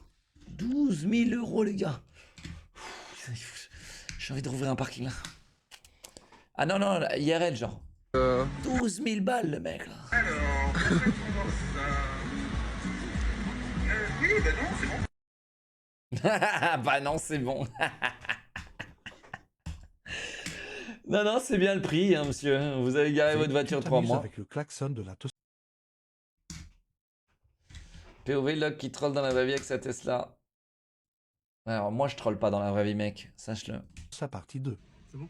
12 000 euros, les gars. J'ai envie de rouvrir un parking là. Ah non, non, IRL, genre. 12 000 balles, le mec là. Oui, bah non, c'est bon. Bah non, c'est bon. Non, non, c'est bien le prix, hein, monsieur. Vous avez garé votre voiture 3 mois. Avec le klaxon de la POV Locke qui troll dans la vraie vie avec sa Tesla. Alors, moi, je troll pas dans la vraie vie, mec. Sache-le. Sa partie 2. C'est bon.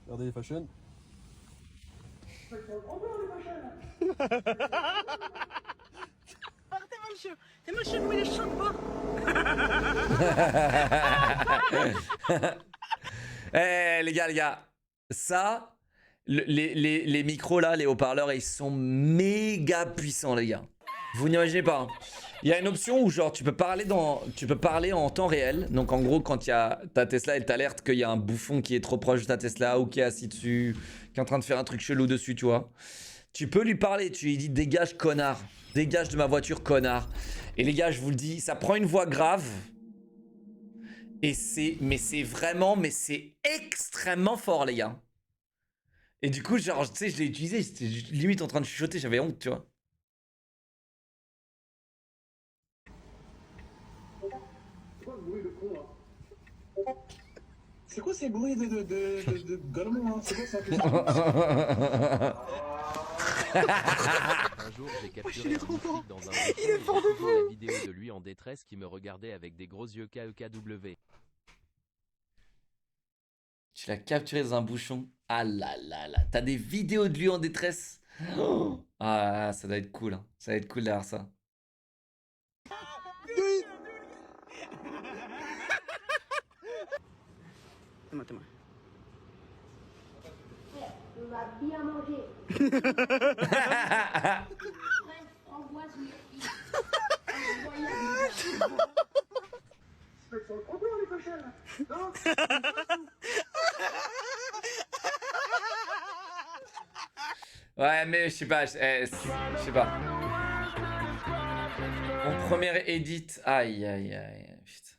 Regardez les fashion. T'es mal chelou, il est chaud de Les gars. Ça, les micros là, les haut-parleurs, ils sont méga puissants, les gars. Vous n'imaginez pas. Hein. Il y a une option où genre tu peux parler en temps réel. Donc en gros, quand il y a ta Tesla, elle t'alerte qu'il y a un bouffon qui est trop proche de ta Tesla ou qui est assis dessus, qui est en train de faire un truc chelou dessus, tu vois. Tu peux lui parler, tu lui dis dégage connard, dégage de ma voiture connard. Et les gars, je vous le dis, ça prend une voix grave. Et c'est extrêmement fort, les gars. Et du coup, genre, tu sais, je l'ai utilisé, j'étais limite en train de chuchoter, j'avais honte, tu vois. C'est quoi ces bruits de golemons, hein? C'est quoi ça? Un jour, j'ai capturé un flic dans un bouchon et j'ai trouvé la vidéo de lui en détresse qui me regardait avec des gros yeux KEKW. Tu l'as capturé dans un bouchon. Ah là là là. T'as des vidéos de lui en détresse. Oh ah, ça doit être cool. Hein. Ça va être cool d'avoir ça. Toma. On va bien manger. Framboise, myrtille. Ouais, mais je sais pas. Je sais pas. Mon premier edit. Aïe, aïe, aïe. Putain.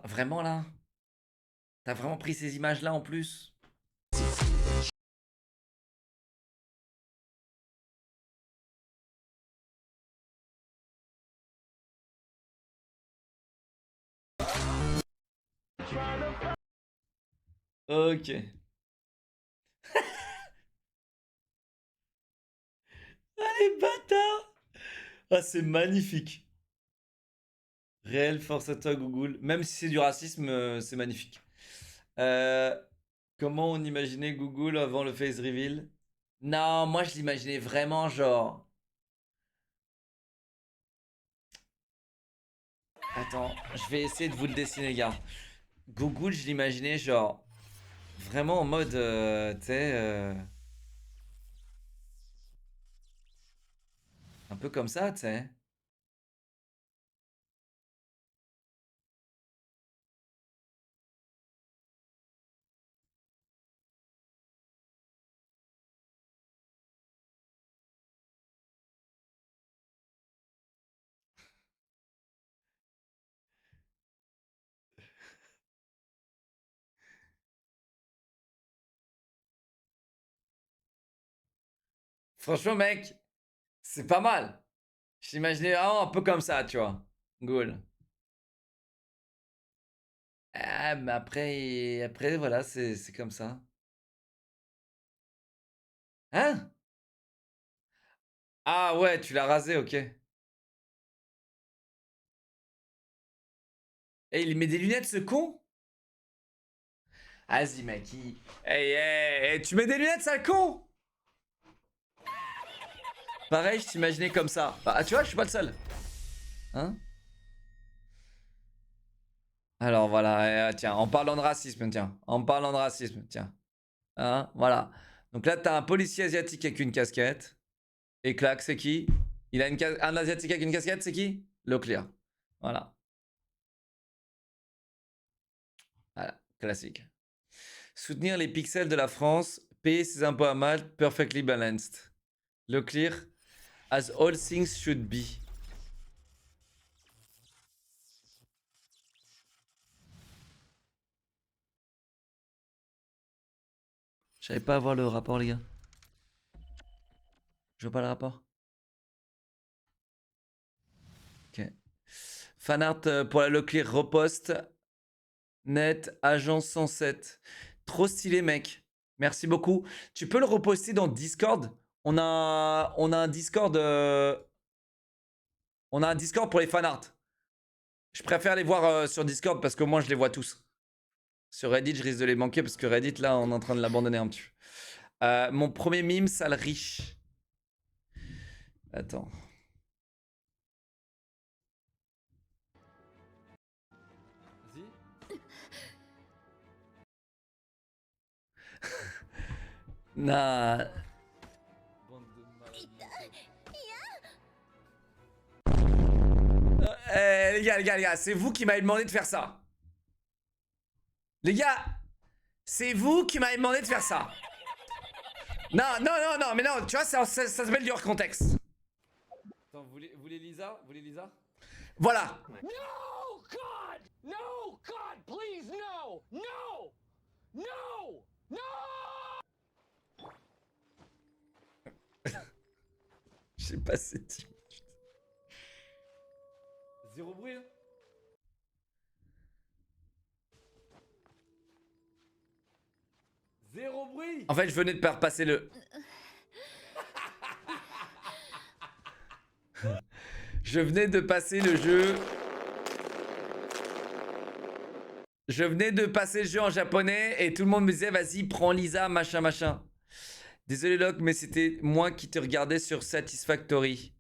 Vraiment là? T'as vraiment pris ces images là en plus? Ok. Allez, bâtard! Ah, c'est magnifique. Réel, force à toi, Google. Même si c'est du racisme, c'est magnifique. Euh, comment on imaginait Google avant le face reveal? Non, moi je l'imaginais vraiment genre. Attends, je vais essayer de vous le dessiner, les gars. Google, je l'imaginais genre. Vraiment en mode. Tu sais. Un peu comme ça, tu sais. Franchement, mec, c'est pas mal. Je l'imaginais vraiment un peu comme ça, tu vois. Google. Ah, mais après voilà, c'est comme ça. Hein? Ah ouais, tu l'as rasé, ok. Et il met des lunettes, ce con? Vas-y, mec. Hey, hey, hey, tu mets des lunettes, sale con? Pareil, je t'imaginais comme ça. Bah, tu vois, je suis pas le seul. Hein? Alors voilà, tiens, en parlant de racisme, tiens. En parlant de racisme, tiens. Hein? Voilà. Donc là, t'as un policier asiatique avec une casquette. Et clac, c'est qui? Il a un asiatique avec une casquette, c'est qui? Leclerc. Voilà. Voilà, classique. Soutenir les pixels de la France, payer ses impôts à Malte, perfectly balanced. Leclerc, as all things should be. Je savais pas avoir le rapport, les gars. Je veux pas le rapport. Ok. Fanart pour la Leclerc repost. Net, agent 107. Trop stylé, mec. Merci beaucoup. Tu peux le reposter dans Discord. On a un Discord. On a un Discord pour les fanarts. Je préfère les voir sur Discord parce que moi je les vois tous. Sur Reddit, je risque de les manquer parce que Reddit, là, on est en train de l'abandonner un petit peu. Mon premier mime, sale riche. Attends. Nah. Les gars, c'est vous qui m'avez demandé de faire ça. Les gars, c'est vous qui m'avez demandé de faire ça. Non, mais non, tu vois, ça s'appelle du hors contexte. Attends, vous voulez Lisa? Voilà. No, God! No, God, please, no! No! No! No! J'ai passé 10 minutes. Zéro bruit, hein? Zéro bruit. En fait, je venais de faire passer le... Je venais de passer le jeu... Je venais de passer le jeu en japonais et tout le monde me disait vas-y, prends Lisa, machin, machin. Désolé Locke, mais c'était moi qui te regardais sur Satisfactory.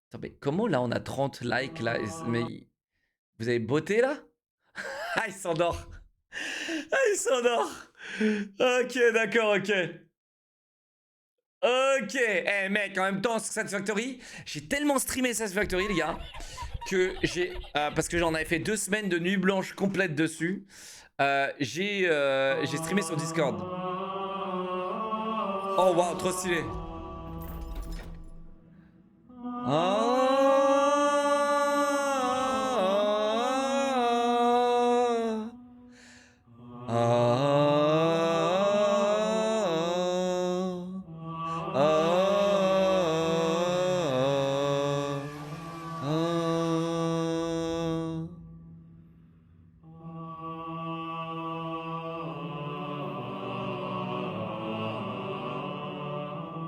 Attends, mais comment là on a 30 likes là? Mais vous avez botté là? Ah, il s'endort. Ah, il s'endort. Ok, d'accord, ok. Ok. Eh mec, en même temps, Satisfactory, j'ai tellement streamé Satisfactory, les gars, que j'ai... parce que j'en avais fait 2 semaines de nuit blanche complète dessus. J'ai streamé sur Discord. Oh waouh, trop stylé.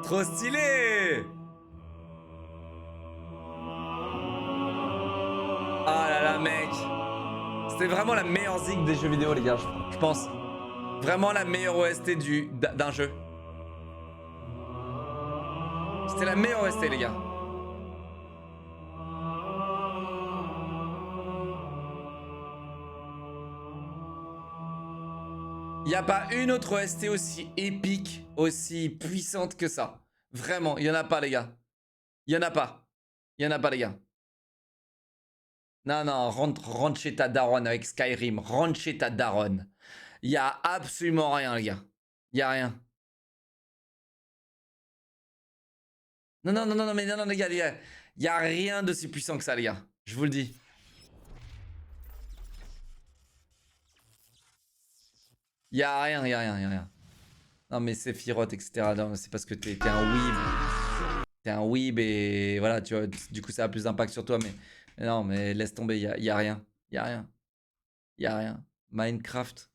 Trop stylé. mec. C'était vraiment la meilleure zig des jeux vidéo, les gars, je pense. Vraiment la meilleure OST d'un jeu. C'était la meilleure OST, les gars. Il n'y a pas une autre OST aussi épique, aussi puissante que ça. Vraiment, il n'y en a pas, les gars. Il n'y en a pas. Il n'y en a pas, les gars. Non, non, rentre chez ta daronne avec Skyrim. Rentre chez ta daronne. Il n'y a absolument rien, les gars. Il n'y a rien. Non, non, non, non, mais non, non, les gars. Il n'y a rien de si puissant que ça, les gars. Je vous le dis. Il n'y a rien, il n'y a rien, il n'y a rien. Non, mais c'est Sephiroth, etc. C'est parce que t'es un weeb. T'es un weeb et voilà, tu vois. Du coup, ça a plus d'impact sur toi, mais non, mais laisse tomber, il y a rien. Il y a rien. Il y a rien. Minecraft.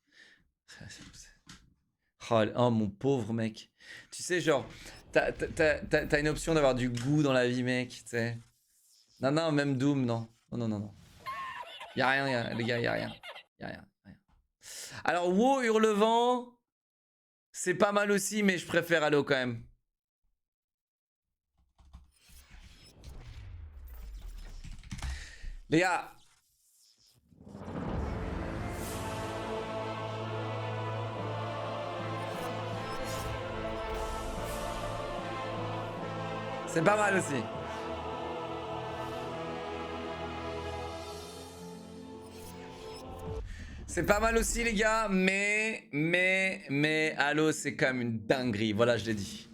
Oh, mon pauvre mec. Tu sais, genre, t'as une option d'avoir du goût dans la vie, mec, tu sais. Non, non, même Doom, non. Non, non, non, non. Il y a rien, les gars, il y a rien. Il y a rien. Alors, WoW Hurlevent, c'est pas mal aussi, mais je préfère Halo quand même. Les gars. C'est pas mal aussi. C'est pas mal aussi, les gars, mais Halo, c'est quand même une dinguerie. Voilà, je l'ai dit.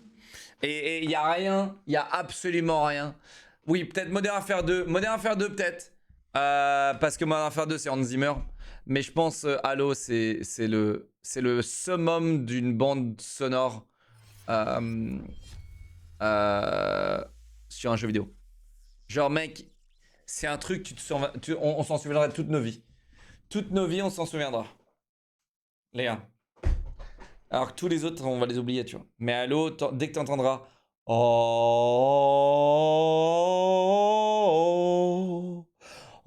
Et il y a rien, il y a absolument rien. Oui, peut-être Modern Warfare 2. Modern Warfare 2, peut-être. Parce que Modern Warfare 2, c'est Hans Zimmer. Mais je pense Halo, c'est le summum d'une bande sonore sur un jeu vidéo. Genre, mec, c'est un truc, on s'en souviendra toute nos vies. Toutes nos vies, on s'en souviendra. Les gars. Alors que tous les autres, on va les oublier, tu vois. Mais Halo, dès que tu entendras... Oh,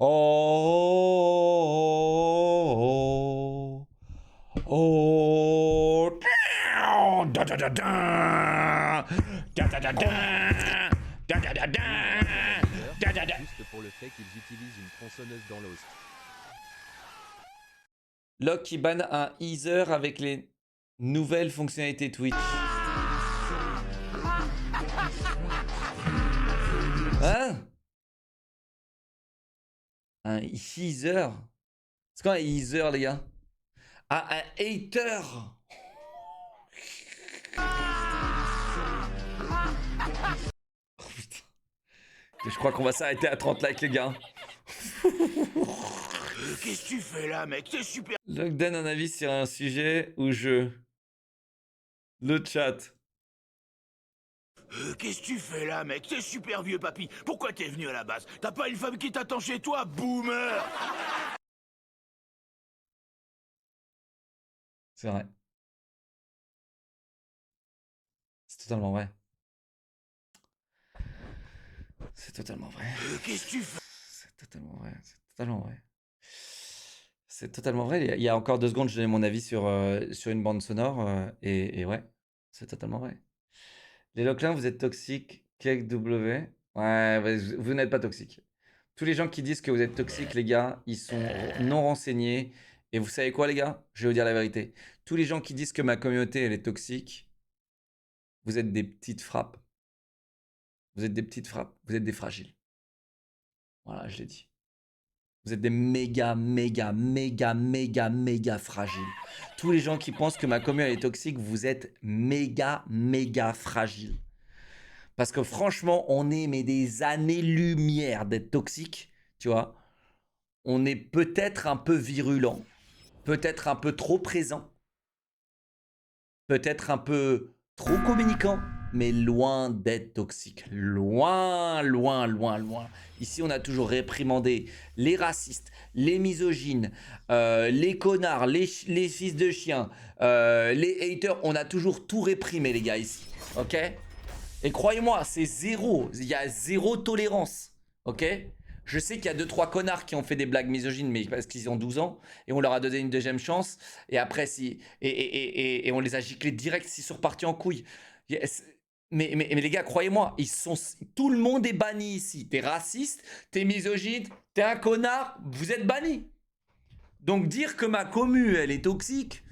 oh, oh, oh, oh, da da da da, da da da da, da da da da. Juste pour le fait qu'ils utilisent une tronçonneuse dans l'os. Locke qui banne un Ether avec les nouvelles fonctionnalités Twitch. Hein? Un Ether? C'est quoi un Ether, les gars? Ah, un hater! Oh putain. Je crois qu'on va s'arrêter à 30 likes, les gars. Qu'est-ce que tu fais là, mec? T'es super. Locke donne un avis sur un sujet où je... Le chat. Qu'est-ce que tu fais là, mec? T'es super vieux, papy. Pourquoi t'es venu à la base? T'as pas une femme qui t'attend chez toi, boomer? C'est vrai. C'est totalement vrai. C'est totalement vrai. Qu'est-ce que tu fais? C'est totalement vrai. C'est totalement vrai. C'est totalement vrai. Il y a encore 2 secondes, je donnais mon avis sur une bande sonore. Et ouais, c'est totalement vrai. Les Locklins, vous êtes toxiques. Cake W. Ouais, vous n'êtes pas toxiques. Tous les gens qui disent que vous êtes toxiques, les gars, ils sont non renseignés. Et vous savez quoi, les gars? Je vais vous dire la vérité. Tous les gens qui disent que ma communauté, elle est toxique, vous êtes des petites frappes. Vous êtes des petites frappes. Vous êtes des fragiles. Voilà, je l'ai dit. Vous êtes des méga fragiles. Tous les gens qui pensent que ma communauté est toxique, vous êtes méga fragiles. Parce que franchement, on est mais des années-lumière d'être toxique, tu vois. On est peut-être un peu virulent, peut-être un peu trop présent, peut-être un peu trop communicant, mais loin d'être toxique. Loin. Ici, on a toujours réprimandé les racistes, les misogynes, les connards, les fils de chiens, les haters. On a toujours tout réprimé, les gars, ici. Ok? Et croyez-moi, c'est zéro. Il y a zéro tolérance. Ok? Je sais qu'il y a 2-3 connards qui ont fait des blagues misogynes, mais parce qu'ils ont 12 ans, et on leur a donné une deuxième chance, et après, et on les a giclés direct s'ils sont repartis en couille. Mais les gars, croyez-moi, tout le monde est banni ici. T'es raciste, t'es misogyne, t'es un connard, vous êtes banni. Donc dire que ma commu, elle est toxique,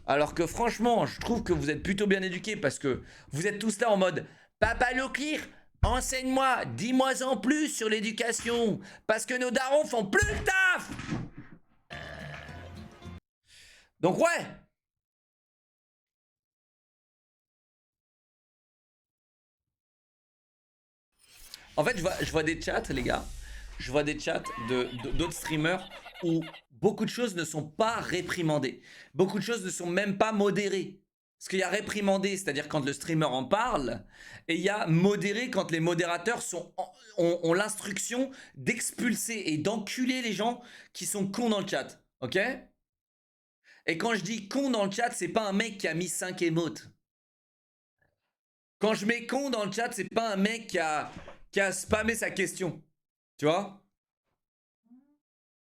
alors que franchement, je trouve que vous êtes plutôt bien éduqués, parce que vous êtes tous là en mode « Papa Leclerc, enseigne-moi, dis-moi en plus sur l'éducation, parce que nos darons font plus le taf !» Donc ouais. En fait, je vois des chats, les gars. Je vois des chats d'autres streamers où beaucoup de choses ne sont pas réprimandées. Beaucoup de choses ne sont même pas modérées. Parce qu'il y a réprimandé, c'est-à-dire quand le streamer en parle, et il y a modéré quand les modérateurs ont l'instruction d'expulser et d'enculer les gens qui sont cons dans le chat. Ok? Et quand je dis con dans le chat, c'est pas un mec qui a mis 5 émotes. Quand je mets con dans le chat, c'est pas un mec qui a spammé sa question. Tu vois?